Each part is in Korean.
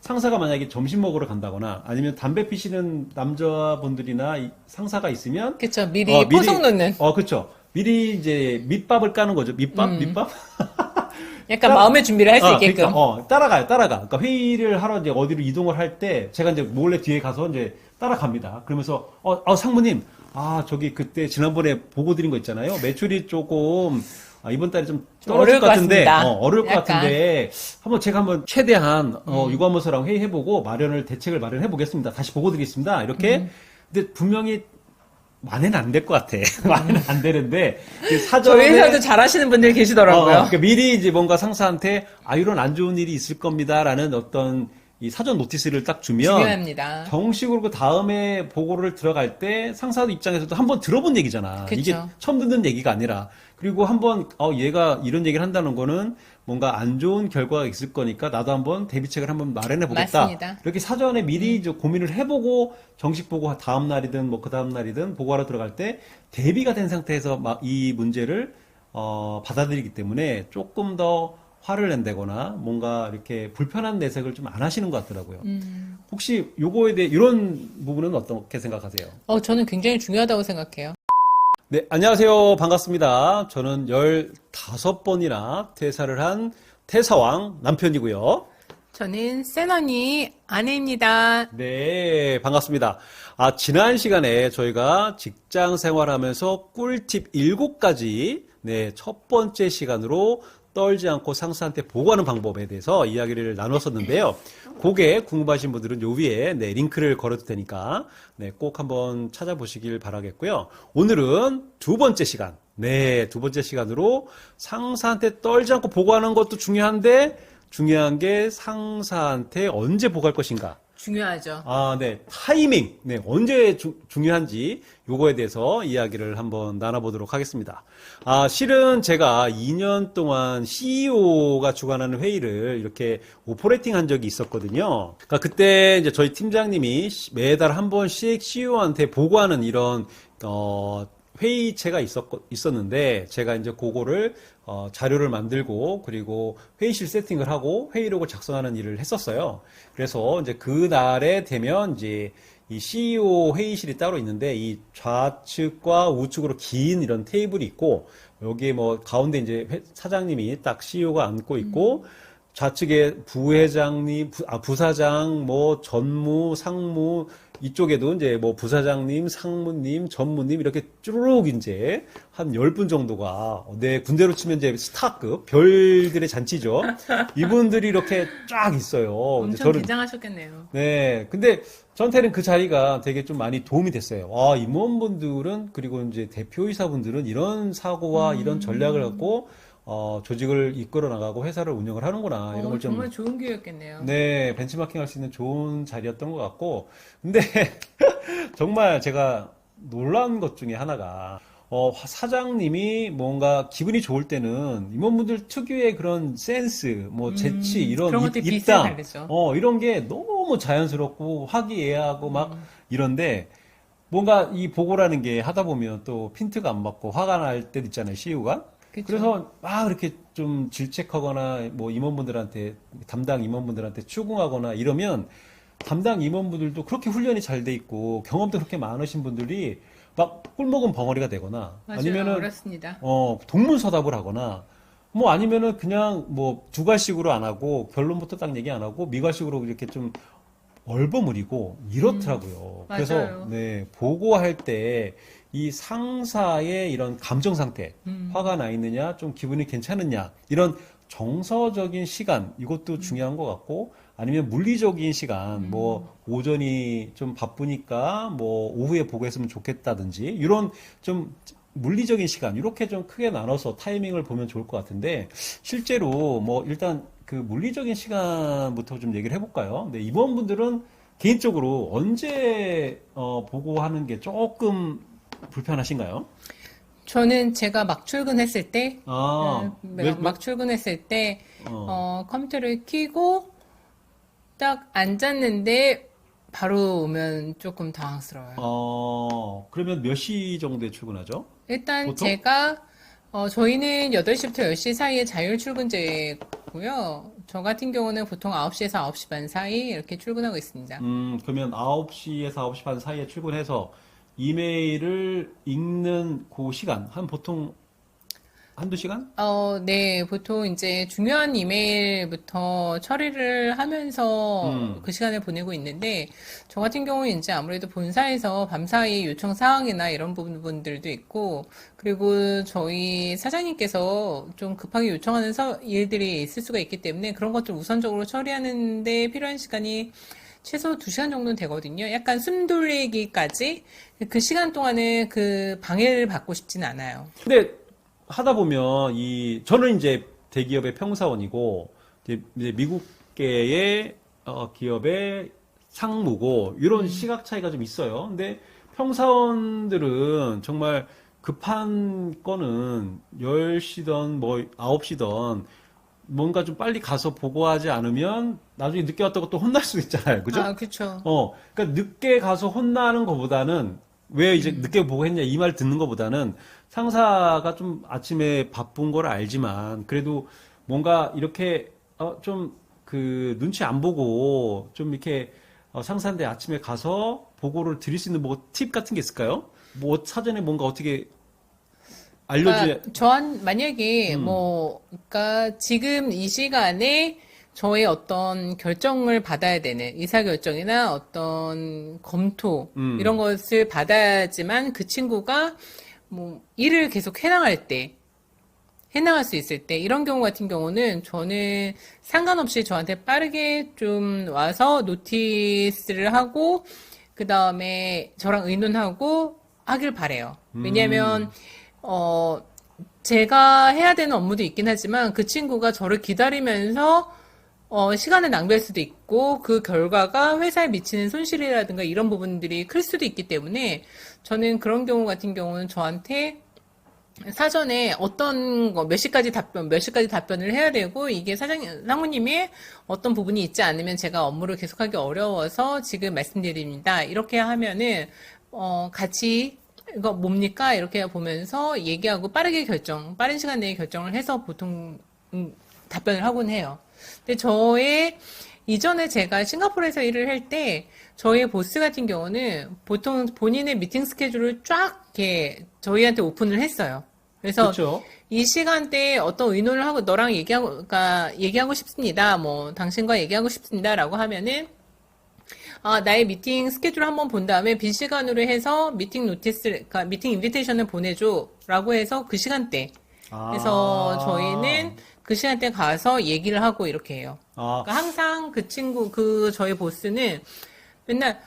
상사가 만약에 점심 먹으러 간다거나 아니면 담배 피시는 남자분들이나 상사가 있으면 그쵸. 미리 포석 놓는. 그쵸. 미리 이제 밑밥을 까는 거죠. 밑밥? 약간 마음의 준비를 할 수 있게끔. 그러니까, 따라가. 그러니까 회의를 하러 이제 어디로 이동을 할 때 제가 이제 몰래 뒤에 가서 이제 따라갑니다. 그러면서 상무님, 저기 그때 지난번에 보고 드린 거 있잖아요. 매출이 조금 이번 달에 좀 떨어질 것 같은데, 어려울 것 같은데, 제가 한번 최대한, 유관부서랑 회의해보고 대책을 마련해보겠습니다. 다시 보고 드리겠습니다. 이렇게. 근데 분명히, 만회는 안 될 것 같아. 만회는 안 되는데, 저희 회사도 잘하시는 분들이 계시더라고요. 그러니까 미리 이제 뭔가 상사한테, 이런 안 좋은 일이 있을 겁니다. 라는 어떤, 이 사전 노티스를 딱 주면 중요합니다. 정식으로 그 다음에 보고를 들어갈 때 상사 입장에서도 한번 들어본 얘기잖아. 그쵸. 이게 처음 듣는 얘기가 아니라 그리고 한번 얘가 이런 얘기를 한다는 거는 뭔가 안 좋은 결과가 있을 거니까 나도 한번 대비책을 한번 마련해 보겠다. 맞습니다. 이렇게 사전에 미리 이제 고민을 해보고 정식 보고 다음 날이든 뭐 그 다음 날이든 보고하러 들어갈 때 대비가 된 상태에서 막 이 문제를 받아들이기 때문에 조금 더 화를 낸다거나 뭔가 이렇게 불편한 내색을 좀 안 하시는 것 같더라고요. 혹시 요거에 대해 이런 부분은 어떻게 생각하세요? 저는 굉장히 중요하다고 생각해요. 네, 안녕하세요. 반갑습니다. 저는 15번이나 퇴사를 한 퇴사왕 남편이고요. 저는 센 언니 아내입니다. 네, 반갑습니다. 지난 시간에 저희가 직장 생활하면서 꿀팁 7가지, 첫 번째 시간으로 떨지 않고 상사한테 보고하는 방법에 대해서 이야기를 나눴었는데요. 그게 궁금하신 분들은 요 위에 링크를 걸어도 되니까 꼭 한번 찾아보시길 바라겠고요. 오늘은 두 번째 시간, 두 번째 시간으로 상사한테 떨지 않고 보고하는 것도 중요한데 중요한 게 상사한테 언제 보고할 것인가. 중요하죠. 타이밍, 언제 중요한지 요거에 대해서 이야기를 한번 나눠보도록 하겠습니다. 실은 제가 2년 동안 CEO가 주관하는 회의를 이렇게 오퍼레이팅 한 적이 있었거든요. 그러니까 그때 이제 저희 팀장님이 매달 한 번씩 CEO한테 보고하는 이런, 회의체가 있었는데, 제가 이제 그거를, 자료를 만들고, 그리고 회의실 세팅을 하고, 회의록을 작성하는 일을 했었어요. 그래서 이제 그날에 되면 이제 이 CEO 회의실이 따로 있는데, 이 좌측과 우측으로 긴 이런 테이블이 있고, 여기에 뭐 가운데 이제 사장님이 딱 CEO가 앉고 있고, 좌측에 부회장님, 부사장, 뭐 전무, 상무, 이쪽에도 이제 뭐 부사장님, 상무님, 전무님 이렇게 쭈루룩 이제 한 10분 정도가 군대로 치면 이제 스타급 별들의 잔치죠. 이분들이 이렇게 쫙 있어요. 엄청 긴장하셨겠네요. 네. 근데 저한테는 그 자리가 되게 좀 많이 도움이 됐어요. 임원분들은 그리고 이제 대표이사분들은 이런 사고와 이런 전략을 갖고 조직을 이끌어 나가고 회사를 운영을 하는구나. 이런 걸 좀. 정말 좋은 기회였겠네요. 네, 벤치마킹 할 수 있는 좋은 자리였던 것 같고. 근데 정말 제가 놀란 것 중에 하나가, 사장님이 뭔가 기분이 좋을 때는 임원분들 특유의 그런 센스, 뭐 재치, 이런 그런 것들이 빛을 입담, 발리죠. 이런 게 너무 자연스럽고 화기애애하고 막 이런데 뭔가 이 보고라는 게 하다 보면 또 핀트가 안 맞고 화가 날 때도 있잖아요, CEO가. 그쵸. 그래서 막 이렇게 좀 질책하거나 뭐 담당 임원분들한테 추궁하거나 이러면 담당 임원분들도 그렇게 훈련이 잘 돼 있고 경험도 그렇게 많으신 분들이 막 꿀먹은 벙어리가 되거나 맞아요. 아니면은 어렵습니다. 동문서답을 하거나 뭐 아니면은 그냥 뭐 두괄식으로 안 하고 결론부터 딱 얘기 안 하고 미괄식으로 이렇게 좀 얼버무리고 이렇더라고요. 그래서 맞아요. 보고할 때 이 상사의 이런 감정 상태, 화가 나 있느냐, 좀 기분이 괜찮느냐, 이런 정서적인 시간, 이것도 중요한 것 같고, 아니면 물리적인 시간, 뭐 오전이 좀 바쁘니까 뭐 오후에 보고했으면 좋겠다든지, 이런 좀 물리적인 시간, 이렇게 좀 크게 나눠서 타이밍을 보면 좋을 것 같은데, 실제로 뭐 일단 그 물리적인 시간부터 좀 얘기를 해볼까요? 근데 임원분들은 개인적으로 언제 보고하는 게 조금 불편하신가요? 저는 제가 막 출근했을 때, 몇, 출근했을 때, 어, 컴퓨터를 켜고 딱 앉았는데 바로 오면 조금 당황스러워요. 그러면 몇 시 정도에 출근하죠? 일단 보통? 저희는 8시부터 10시 사이에 자율 출근제고요. 저 같은 경우는 보통 9시에서 9시 반 사이 이렇게 출근하고 있습니다. 그러면 9시에서 9시 반 사이에 출근해서 이메일을 읽는 그 시간, 한 보통 한두 시간? 네, 보통 이제 중요한 이메일부터 처리를 하면서 그 시간을 보내고 있는데, 저 같은 경우는 이제 아무래도 본사에서 밤사이 요청 사항이나 이런 부분들도 있고, 그리고 저희 사장님께서 좀 급하게 요청하는 일들이 있을 수가 있기 때문에 그런 것들 우선적으로 처리하는데 필요한 시간이 최소 2시간 정도는 되거든요. 약간 숨 돌리기까지 그 시간 동안에 그 방해를 받고 싶지는 않아요. 근데 하다 보면 저는 이제 대기업의 평사원이고 이제 미국계의 기업의 상무고 이런 시각 차이가 좀 있어요. 근데 평사원들은 정말 급한 거는 10시든 뭐 9시든 뭔가 좀 빨리 가서 보고하지 않으면 나중에 늦게 왔다고 또 혼날 수 있잖아요. 그죠? 아, 그쵸. 그러니까 늦게 가서 혼나는 것보다는 왜 이제 늦게 보고했냐 이 말 듣는 것보다는 상사가 좀 아침에 바쁜 걸 알지만 그래도 뭔가 이렇게 좀 그 눈치 안 보고 좀 이렇게 상사한테 아침에 가서 보고를 드릴 수 있는 뭐 팁 같은 게 있을까요? 뭐 사전에 뭔가 어떻게 알려줘야 만약에 그러니까 지금 이 시간에 저의 어떤 결정을 받아야 되는 의사결정이나 어떤 검토 이런 것을 받아야지만 그 친구가 뭐 일을 계속 해나갈 수 있을 때 이런 경우 같은 경우는 저는 상관없이 저한테 빠르게 좀 와서 노티스를 하고 그 다음에 저랑 의논하고 하길 바래요. 왜냐면 제가 해야 되는 업무도 있긴 하지만 그 친구가 저를 기다리면서 시간을 낭비할 수도 있고 그 결과가 회사에 미치는 손실이라든가 이런 부분들이 클 수도 있기 때문에 저는 그런 경우 같은 경우는 저한테 사전에 어떤 거 몇 시까지 답변을 해야 되고 이게 상무님의 어떤 부분이 있지 않으면 제가 업무를 계속하기 어려워서 지금 말씀드립니다. 이렇게 하면은 같이 이거 뭡니까? 이렇게 보면서 얘기하고 빠른 시간 내에 결정을 해서 보통 답변을 하곤 해요. 근데 이전에 제가 싱가포르에서 일을 할 때, 저희 보스 같은 경우는 보통 본인의 미팅 스케줄을 쫙 이렇게 저희한테 오픈을 했어요. 그래서 그렇죠. 이 시간대에 어떤 의논을 하고 너랑 얘기하고 싶습니다. 뭐, 당신과 얘기하고 싶습니다라고 하면은, 나의 미팅 스케줄 한번 본 다음에 빈 시간으로 해서 그러니까 미팅 인비테이션을 보내줘. 라고 해서 그 시간대. 그래서 저희는 그 시간대 가서 얘기를 하고 이렇게 해요. 그러니까 항상 저희 보스는 맨날,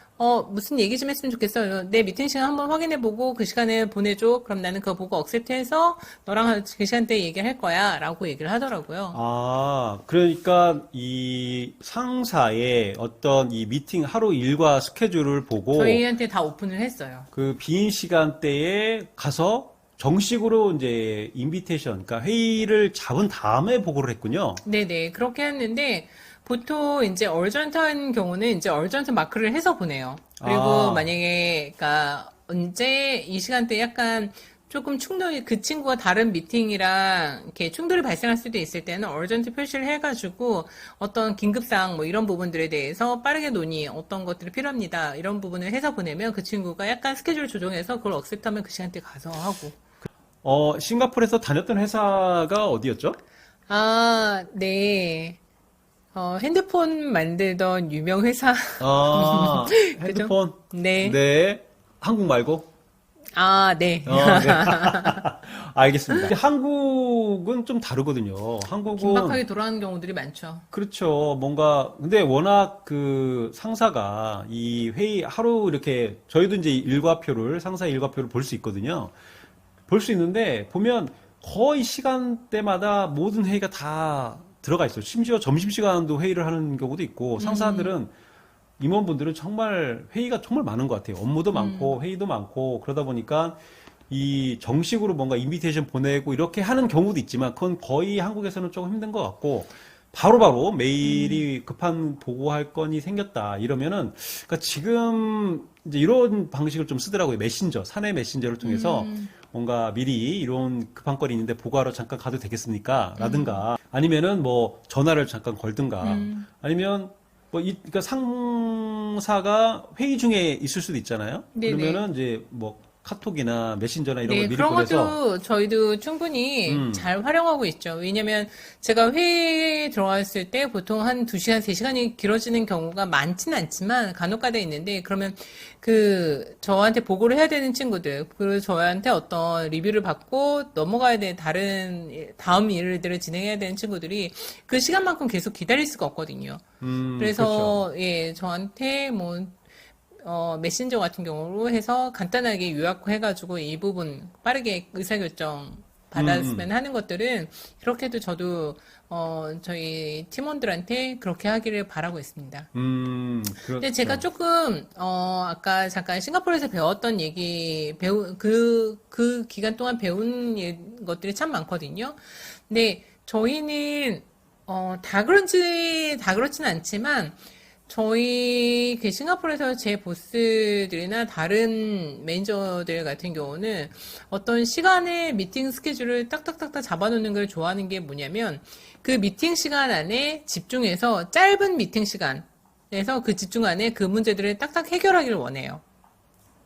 무슨 얘기 좀 했으면 좋겠어. 내 미팅 시간 한번 확인해보고 그 시간에 보내줘. 그럼 나는 그거 보고 억셉트해서 너랑 그 시간대에 얘기를 할 거야. 라고 얘기를 하더라고요. 그러니까 이 상사의 어떤 이 미팅 하루 일과 스케줄을 보고 저희한테 다 오픈을 했어요. 그 빈 시간대에 가서 정식으로 이제 인비테이션, 그러니까 회의를 잡은 다음에 보고를 했군요. 네네. 그렇게 했는데, 보통 이제 얼전트한 경우는 이제 얼전트 마크를 해서 보내요. 그리고 만약에, 그니까, 언제 이 시간대에 약간 조금 그 친구가 다른 미팅이랑 이렇게 충돌이 발생할 수도 있을 때는 얼전트 표시를 해가지고 어떤 긴급사항 뭐 이런 부분들에 대해서 빠르게 어떤 것들이 필요합니다. 이런 부분을 해서 보내면 그 친구가 약간 스케줄 조정해서 그걸 억셉트하면 그 시간대에 가서 하고. 싱가포르에서 다녔던 회사가 어디였죠? 네. 핸드폰 만들던 유명 회사. 핸드폰. 네. 네. 한국 말고? 네. 네. 알겠습니다. 한국은 좀 다르거든요. 한국은 긴박하게 돌아가는 경우들이 많죠. 그렇죠. 근데 워낙 그 상사가 이 회의 하루 이렇게 저희도 이제 상사의 일과표를 볼 수 있거든요. 볼 수 있는데 보면 거의 시간대마다 모든 회의가 다 들어가 있어요. 심지어 점심시간도 회의를 하는 경우도 있고 상사들은 임원분들은 정말 회의가 정말 많은 것 같아요. 업무도 많고 회의도 많고 그러다 보니까 이 정식으로 뭔가 인비테이션 보내고 이렇게 하는 경우도 있지만 그건 거의 한국에서는 조금 힘든 것 같고 바로바로 메일이 급한 보고할 건이 생겼다 이러면은 그러니까 지금 이제 이런 방식을 좀 쓰더라고요. 사내 메신저를 통해서 뭔가 미리 이런 급한 건이 있는데 보고하러 잠깐 가도 되겠습니까? 라든가 아니면은 뭐 전화를 잠깐 걸든가 아니면 뭐 그러니까 상사가 회의 중에 있을 수도 있잖아요. 네네. 그러면은 이제 뭐 카톡이나 메신저나 이런 네, 걸 미리 그런 보내서 것도 저희도 충분히 잘 활용하고 있죠. 왜냐면 제가 회의에 들어갔을 때 보통 한 2시간, 3시간이 길어지는 경우가 많지는 않지만 간혹가다 있는데 그러면 저한테 보고를 해야 되는 친구들, 그리고 저한테 어떤 리뷰를 받고 넘어가야 되는 다음 일들을 진행해야 되는 친구들이 그 시간만큼 계속 기다릴 수가 없거든요. 그래서, 그렇죠. 예, 저한테 메신저 같은 경우로 해서 간단하게 요약해가지고 이 부분 빠르게 의사결정 받았으면 하는 것들은 그렇게도 저도, 저희 팀원들한테 그렇게 하기를 바라고 있습니다. 근데 제가 그렇죠. 조금, 아까 잠깐 싱가포르에서 배웠던 그 기간 동안 배운 것들이 참 많거든요. 근데 저희는, 다 그렇지는 않지만, 저희 싱가포르에서 제 보스들이나 다른 매니저들 같은 경우는 어떤 시간에 미팅 스케줄을 딱딱딱딱 잡아놓는 걸 좋아하는 게 뭐냐면 그 미팅 시간 안에 집중해서 짧은 미팅 시간에서 그 집중 안에 그 문제들을 딱딱 해결하기를 원해요.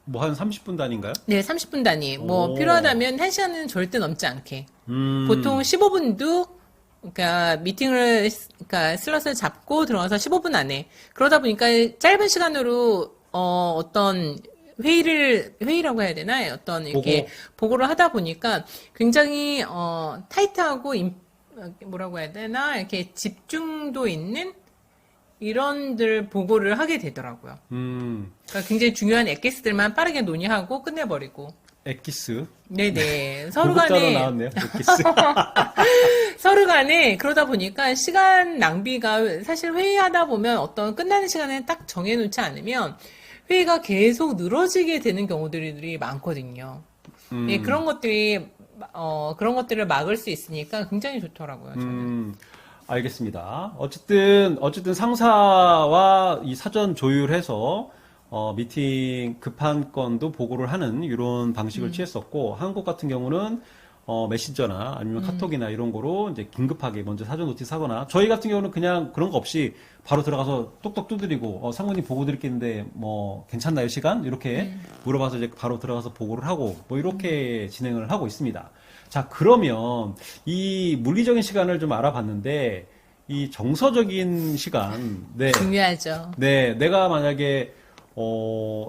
뭐 한 30분 단위인가요? 네, 30분 단위. 뭐 오. 필요하다면 1시간은 절대 넘지 않게. 음. 보통 15분도 그러니까 그러니까 슬롯을 잡고 들어가서 15분 안에 그러다 보니까 짧은 시간으로 어떤 회의라고 해야 되나 어떤 이렇게 보고를 하다 보니까 굉장히 타이트하고 뭐라고 해야 되나 이렇게 집중도 있는 이런들 보고를 하게 되더라고요. 그러니까 굉장히 중요한 엑기스들만 빠르게 논의하고 끝내버리고. 엑기스. 네네. 서로 고급 단어 간에 나왔네요. 엑기스. 서로 간에 그러다 보니까 시간 낭비가 사실 회의하다 보면 어떤 끝나는 시간에 딱 정해놓지 않으면 회의가 계속 늘어지게 되는 경우들이 많거든요. 네, 그런 것들을 막을 수 있으니까 굉장히 좋더라고요, 저는. 알겠습니다. 어쨌든 상사와 이 사전 조율해서 미팅 급한 건도 보고를 하는 이런 방식을 취했었고, 한국 같은 경우는 메신저나 아니면 카톡이나 이런 거로 이제 긴급하게 먼저 사전 노티스 하거나, 저희 같은 경우는 그냥 그런 거 없이 바로 들어가서 똑똑 두드리고, 상무님 보고 드릴 게 있는데 뭐 괜찮나요, 시간? 이렇게 물어봐서 이제 바로 들어가서 보고를 하고, 뭐 이렇게 진행을 하고 있습니다. 자, 그러면 이 물리적인 시간을 좀 알아봤는데, 이 정서적인 시간, 네. 중요하죠. 네, 내가 만약에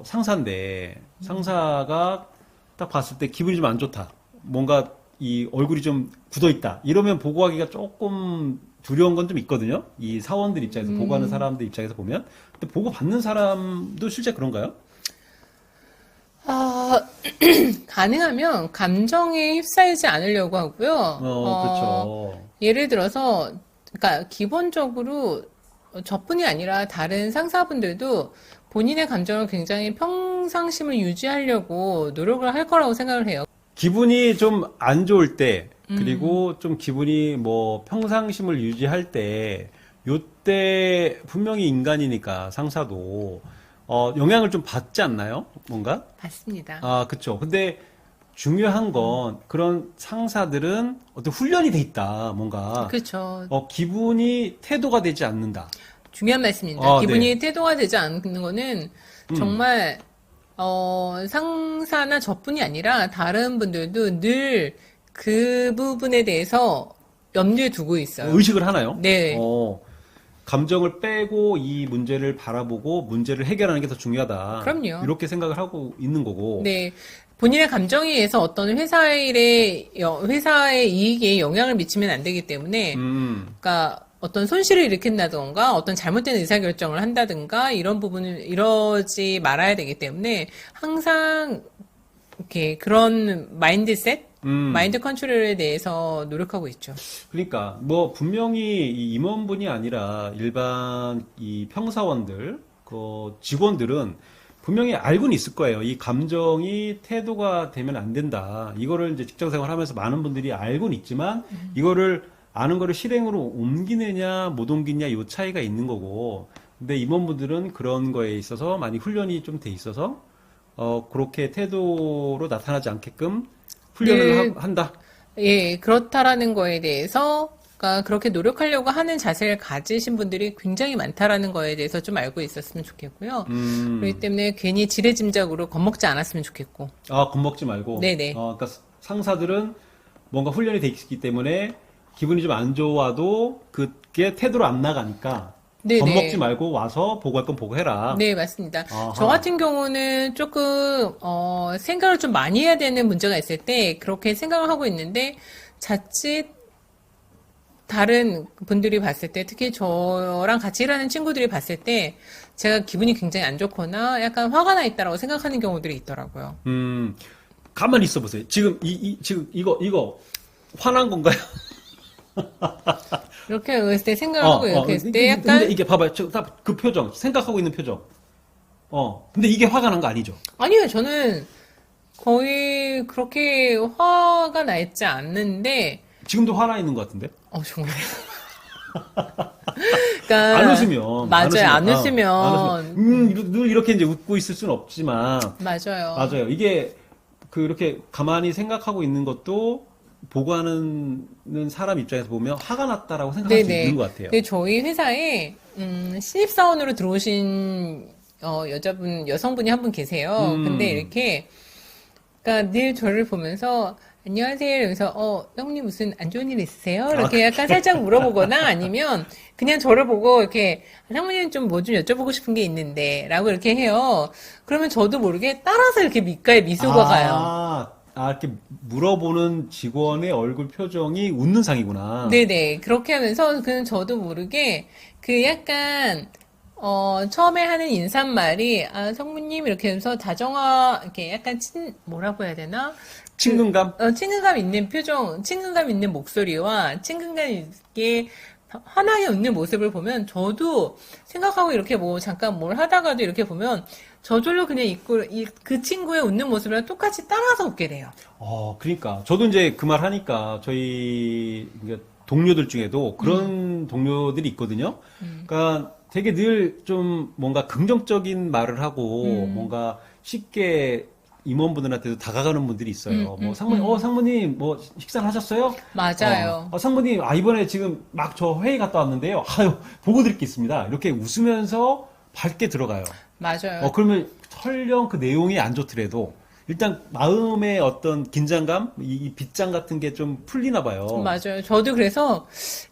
상사인데 상사가 딱 봤을 때 기분이 좀 안 좋다. 뭔가 이 얼굴이 좀 굳어 있다. 이러면 보고하기가 조금 두려운 건 좀 있거든요. 이 사원들 입장에서 보고하는 사람들 입장에서 보면. 근데 보고 받는 사람도 실제 그런가요? 가능하면 감정에 휩싸이지 않으려고 하고요. 그렇죠. 예를 들어서, 그러니까 기본적으로 저뿐이 아니라 다른 상사분들도 본인의 감정을 굉장히 평상심을 유지하려고 노력을 할 거라고 생각을 해요. 기분이 좀 안 좋을 때, 그리고 좀 기분이 뭐 평상심을 유지할 때, 요때 분명히 인간이니까 상사도 영향을 좀 받지 않나요? 뭔가? 맞습니다. 아, 그쵸. 근데 중요한 건 그런 상사들은 어떤 훈련이 돼 있다. 뭔가 그렇죠. 기분이 태도가 되지 않는다. 중요한 말씀입니다. 아, 기분이 네. 태도가 되지 않는 거는 정말 상사나 저뿐이 아니라 다른 분들도 늘 그 부분에 대해서 염두에 두고 있어요. 의식을 하나요? 네. 감정을 빼고 이 문제를 바라보고 문제를 해결하는 게 더 중요하다. 그럼요. 이렇게 생각을 하고 있는 거고. 네. 본인의 감정에 의해서 어떤 회사의 이익에 영향을 미치면 안 되기 때문에, 그러니까 어떤 손실을 일으킨다던가, 어떤 잘못된 의사결정을 한다든가, 이런 부분을 이러지 말아야 되기 때문에, 항상, 이렇게 그런 마인드 컨트롤에 대해서 노력하고 있죠. 그러니까 뭐 분명히 이 임원분이 아니라 일반 이 평사원들, 그 직원들은 분명히 알고는 있을 거예요. 이 감정이 태도가 되면 안 된다. 이거를 이제 직장 생활하면서 많은 분들이 알고는 있지만 이거를 아는 거를 실행으로 옮기느냐 못 옮기냐 이 차이가 있는 거고. 근데 임원분들은 그런 거에 있어서 많이 훈련이 좀 돼 있어서 그렇게 태도로 나타나지 않게끔 훈련을 늘 한다. 예, 그렇다라는 거에 대해서, 그러니까 그렇게 노력하려고 하는 자세를 가지신 분들이 굉장히 많다라는 거에 대해서 좀 알고 있었으면 좋겠고요. 그렇기 때문에 괜히 지레짐작으로 겁먹지 않았으면 좋겠고. 아, 겁먹지 말고. 네네. 그러니까 상사들은 뭔가 훈련이 돼 있기 때문에 기분이 좀 안 좋아도 그게 태도로 안 나가니까 네네. 겁먹지 말고 와서 보고할 건 보고해라. 네, 맞습니다. 아하. 저 같은 경우는 조금, 생각을 좀 많이 해야 되는 문제가 있을 때 그렇게 생각을 하고 있는데 자칫 다른 분들이 봤을 때, 특히 저랑 같이 일하는 친구들이 봤을 때 제가 기분이 굉장히 안 좋거나 약간 화가 나 있다라고 생각하는 경우들이 있더라고요. 가만히 있어 보세요. 지금 이거 화난 건가요? 이렇게 했을 때 생각을 하고 이렇게 했을 때 근데 약간 이게 봐봐요. 그 표정, 생각하고 있는 표정. 근데 이게 화가 난 거 아니죠? 아니요, 저는 거의 그렇게 화가 나 있지 않는데 지금도 화나 있는 것 같은데? 정말. 그러니까 안 웃으면. 맞아요. 안 안 웃으면 늘 이렇게 이제 웃고 있을 수는 없지만. 맞아요. 맞아요. 이게 그렇게 가만히 생각하고 있는 것도 보고하는 사람 입장에서 보면 화가 났다라고 생각할 수 있는 것 같아요. 네, 저희 회사에 신입사원으로 들어오신 여성분이 한 분 계세요. 근데 이렇게 그러니까 늘 저를 보면서 안녕하세요. 이러면서 형님 무슨 안 좋은 일 있으세요? 이렇게 약간 살짝 물어보거나 아니면 그냥 저를 보고 이렇게 상무님 좀 뭐 좀 여쭤보고 싶은 게 있는데 라고 이렇게 해요. 그러면 저도 모르게 따라서 이렇게 밑가에 미소가 가요. 이렇게 물어보는 직원의 얼굴 표정이 웃는 상이구나. 네네. 그렇게 하면서 그는 저도 모르게 그 약간 처음에 하는 인사말이 성무님 이렇게 하면서 다정화 이렇게 약간 뭐라고 해야 되나? 친근감? 친근감 있는 표정, 친근감 있는 목소리와 친근감 있게 환하게 웃는 모습을 보면 저도 생각하고 이렇게 뭐 잠깐 뭘 하다가도 이렇게 보면 저절로 그냥 그 친구의 웃는 모습이랑 똑같이 따라서 웃게 돼요. 그러니까 저도 이제 그 말 하니까 저희 동료들 중에도 그런 동료들이 있거든요. 그러니까 되게 늘 좀 뭔가 긍정적인 말을 하고 뭔가 쉽게 임원분들한테도 다가가는 분들이 있어요. 뭐 상무님, 상무님 뭐 식사를 하셨어요? 맞아요. 상무님, 이번에 지금 막 저 회의 갔다 왔는데요. 보고 드릴 게 있습니다. 이렇게 웃으면서 밝게 들어가요. 맞아요. 그러면 설령 그 내용이 안 좋더라도 일단 마음의 어떤 긴장감, 이 빗장 같은 게 좀 풀리나 봐요. 맞아요. 저도 그래서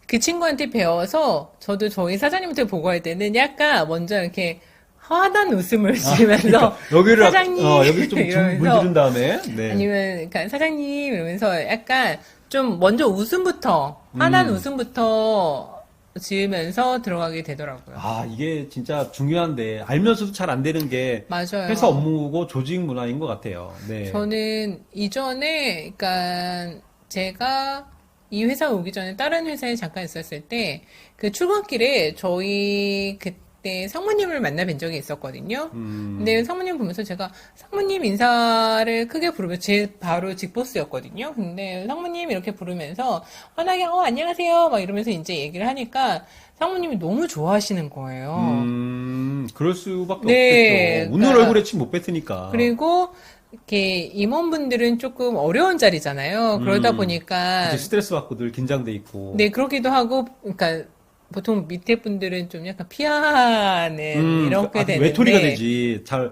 그 친구한테 배워서 저도 저희 사장님한테 보고할 때는 약간 먼저 이렇게 환한 웃음을 지으면서 여기를 사장님 여기 좀 이러면서 문지른 다음에 네. 아니면 그러니까 사장님 이러면서 약간 좀 먼저 웃음부터 환한 웃음부터 지으면서 들어가게 되더라고요. 이게 진짜 중요한데 알면서도 잘 안 되는 게 맞아요. 회사 업무고 조직 문화인 것 같아요. 네. 저는 이전에 그러니까 제가 이 회사 오기 전에 다른 회사에 잠깐 있었을 때 그 출근길에 저희 그때 상무님을 만나 뵌 적이 있었거든요. 근데 상무님 보면서 제가 상무님 인사를 크게 부르면 제 바로 직보스였거든요. 근데 상무님 이렇게 부르면서 환하게 안녕하세요 막 이러면서 이제 얘기를 하니까 상무님이 너무 좋아하시는 거예요. 그럴 수밖에 네, 없겠죠. 웃는 그러니까 얼굴에 침 못 뱉으니까. 그리고 이렇게 임원분들은 조금 어려운 자리잖아요. 그러다 보니까 이제 스트레스 받고 늘 긴장돼 있고. 네, 그러기도 하고 그러니까 보통 밑에 분들은 좀 약간 피하는 이렇게 되는데 외톨이가 되지. 잘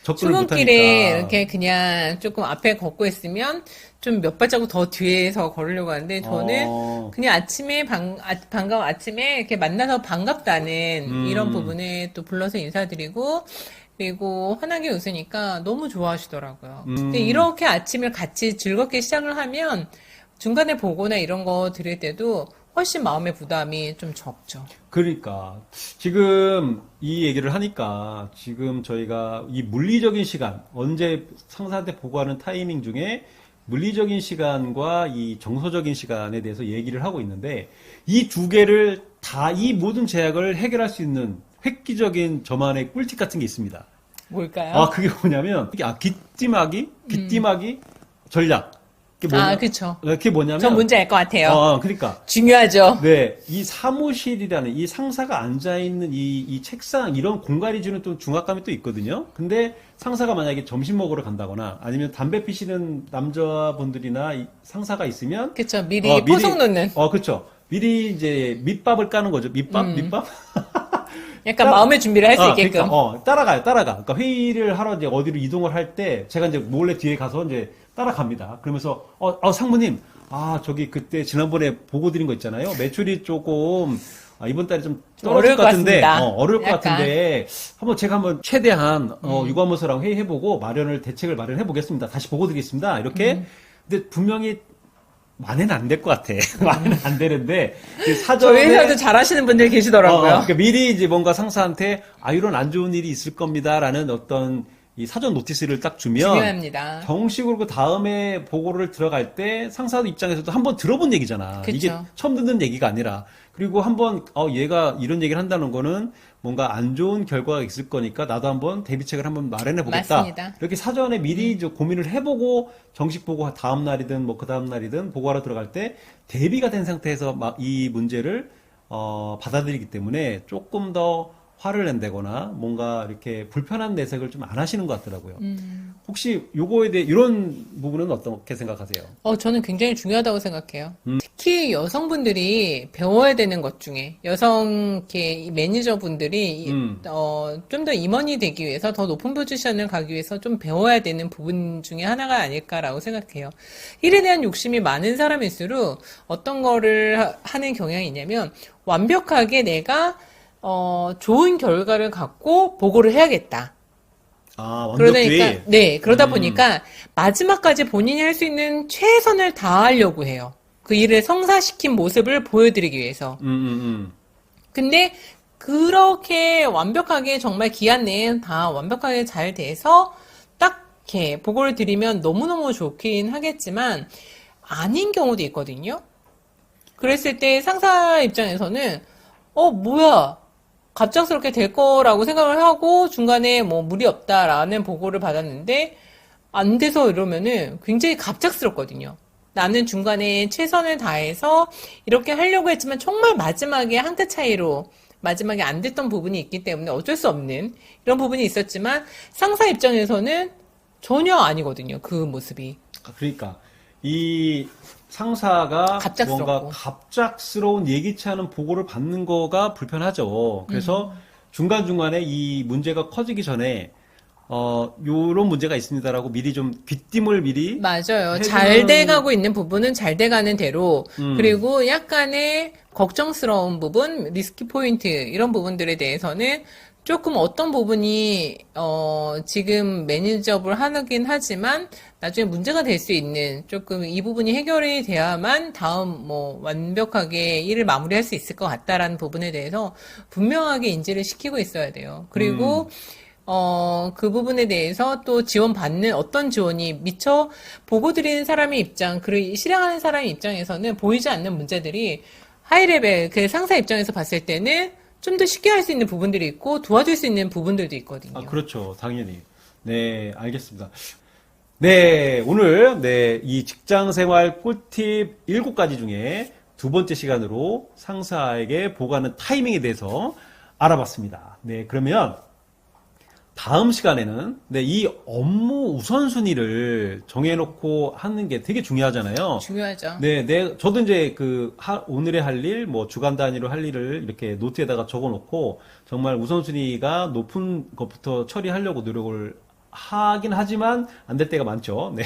접근을 출근길에 못하니까. 이렇게 그냥 조금 앞에 걷고 있으면 좀 몇 발자국 더 뒤에서 걸으려고 하는데 저는 그냥 아침에 반가워 아침에 이렇게 만나서 반갑다는 이런 부분에 또 불러서 인사드리고 그리고 환하게 웃으니까 너무 좋아하시더라고요. 근데 이렇게 아침을 같이 즐겁게 시작을 하면 중간에 보거나 이런 거 들을 때도 훨씬 마음의 부담이 좀 적죠. 그러니까 지금 이 얘기를 하니까 지금 저희가 이 물리적인 시간 언제 상사한테 보고하는 타이밍 중에 물리적인 시간과 이 정서적인 시간에 대해서 얘기를 하고 있는데 이 두 개를 다 이 모든 제약을 해결할 수 있는 획기적인 저만의 꿀팁 같은 게 있습니다. 뭘까요? 그게 뭐냐면 귀띔하기 전략. 그쵸. 그게 뭐냐면, 저 뭔지 알 것 같아요. 그러니까. 중요하죠. 네, 이 사무실이라는 이 상사가 앉아있는 이 책상, 이런 공간이 주는 또 중압감이 또 있거든요. 근데 상사가 만약에 점심 먹으러 간다거나 아니면 담배 피시는 남자분들이나 상사가 있으면 그쵸. 미리 포석 놓는. 그쵸. 미리 이제 밑밥을 까는 거죠. 밑밥? 약간 마음의 준비를 할 수 있게끔. 그러니까, 따라가요. 그러니까 회의를 하러 이제 어디로 이동을 할 때 제가 이제 몰래 뒤에 가서 이제 따라갑니다. 그러면서, 상무님, 저기 그때 지난번에 보고 드린 거 있잖아요. 매출이 조금, 이번 달에 좀 떨어질 어려울 것 같은데, 같습니다. 어려울 것 약간. 같은데, 제가 한번 최대한, 유관무소랑 회의해보고 대책을 마련해보겠습니다. 다시 보고 드리겠습니다. 이렇게. 근데 분명히 만회는 안 될 것 같아. 만회는 안 되는데, 저희 사전에. 회사도 잘하시는 분들 계시더라고요. 그러니까 미리 이제 뭔가 상사한테, 이런 안 좋은 일이 있을 겁니다라는 어떤 이 사전 노티스를 딱 주면 중요합니다. 정식으로 그 다음에 보고를 들어갈 때 상사 입장에서도 한번 들어본 얘기잖아. 그쵸. 이게 처음 듣는 얘기가 아니라. 그리고 한번 얘가 이런 얘기를 한다는 거는 뭔가 안 좋은 결과가 있을 거니까 나도 한번 대비책을 한번 마련해 보겠다. 맞습니다. 이렇게 사전에 미리 이제 고민을 해보고 정식 보고 다음 날이든 뭐 그 다음 날이든 보고하러 들어갈 때 대비가 된 상태에서 이 문제를 받아들이기 때문에 조금 더 화를 낸다거나 뭔가 이렇게 불편한 내색을 좀 안 하시는 것 같더라고요. 혹시 요거에 대해 이런 부분은 어떻게 생각하세요? 저는 굉장히 중요하다고 생각해요. 특히 여성분들이 배워야 되는 것 중에 여성 이렇게 매니저분들이 좀 더 임원이 되기 위해서 더 높은 포지션을 가기 위해서 좀 배워야 되는 부분 중에 하나가 아닐까라고 생각해요. 일에 대한 욕심이 많은 사람일수록 어떤 거를 하는 경향이 있냐면 완벽하게 내가 좋은 결과를 갖고 보고를 해야겠다. 완벽주의. 그러다 보니까 마지막까지 본인이 할 수 있는 최선을 다하려고 해요. 그 일을 성사시킨 모습을 보여드리기 위해서. 근데 그렇게 완벽하게 정말 기한 내에 다 완벽하게 잘 돼서 딱 이렇게 보고를 드리면 너무너무 좋긴 하겠지만 아닌 경우도 있거든요. 그랬을 때 상사 입장에서는 뭐야, 갑작스럽게 될 거라고 생각을 하고 중간에 뭐 무리 없다라는 보고를 받았는데 안 돼서 이러면은 굉장히 갑작스럽거든요. 나는 중간에 최선을 다해서 이렇게 하려고 했지만 정말 마지막에 한 끗 차이로 마지막에 안 됐던 부분이 있기 때문에 어쩔 수 없는 이런 부분이 있었지만 상사 입장에서는 전혀 아니거든요. 그 모습이. 그러니까 이 상사가 갑작스럽고. 뭔가 갑작스러운 예기치 않은 보고를 받는 거가 불편하죠. 그래서 중간중간에 이 문제가 커지기 전에 요런 문제가 있습니다라고 미리 좀 귀띔을 미리 맞아요. 해주는- 잘 돼가고 있는 부분은 잘 돼가는 대로, 그리고 약간의 걱정스러운 부분, 리스키 포인트, 이런 부분들에 대해서는 조금 어떤 부분이, 지금 매니저블 하긴 하지만, 나중에 문제가 될 수 있는, 조금 이 부분이 해결이 돼야만 다음 완벽하게 일을 마무리할 수 있을 것 같다라는 부분에 대해서 분명하게 인지를 시키고 있어야 돼요. 그리고, 그 부분에 대해서 또 지원받는 어떤 지원이 미처 보고 드리는 사람의 입장, 그리고 실행하는 사람의 입장에서는 보이지 않는 문제들이 하이레벨, 그 상사 입장에서 봤을 때는 좀 더 쉽게 할 수 있는 부분들이 있고 도와줄 수 있는 부분들도 있거든요. 그렇죠. 당연히. 네, 알겠습니다. 네, 오늘, 이 직장 생활 꿀팁 7가지 중에 두 번째 시간으로 상사에게 보고하는 타이밍에 대해서 알아봤습니다. 네, 그러면 다음 시간에는 이 업무 우선순위를 정해놓고 하는 게 되게 중요하잖아요. 중요하죠. 저도 이제 오늘의 할 일, 주간 단위로 할 일을 이렇게 노트에다가 적어 놓고 정말 우선순위가 높은 것부터 처리하려고 노력을 하긴 하지만 안 될 때가 많죠. 네.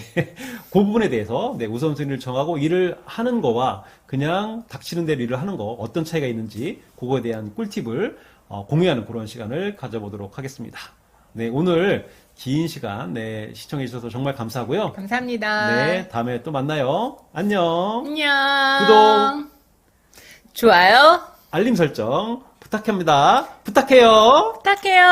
그 부분에 대해서 우선순위를 정하고 일을 하는 거와 그냥 닥치는 대로 일을 하는 거 어떤 차이가 있는지 그거에 대한 꿀팁을 공유하는 그런 시간을 가져보도록 하겠습니다. 네, 오늘 긴 시간 시청해 주셔서 정말 감사하고요. 감사합니다. 네, 다음에 또 만나요. 안녕. 안녕. 구독, 좋아요. 알림 설정 부탁합니다. 부탁해요. 부탁해요.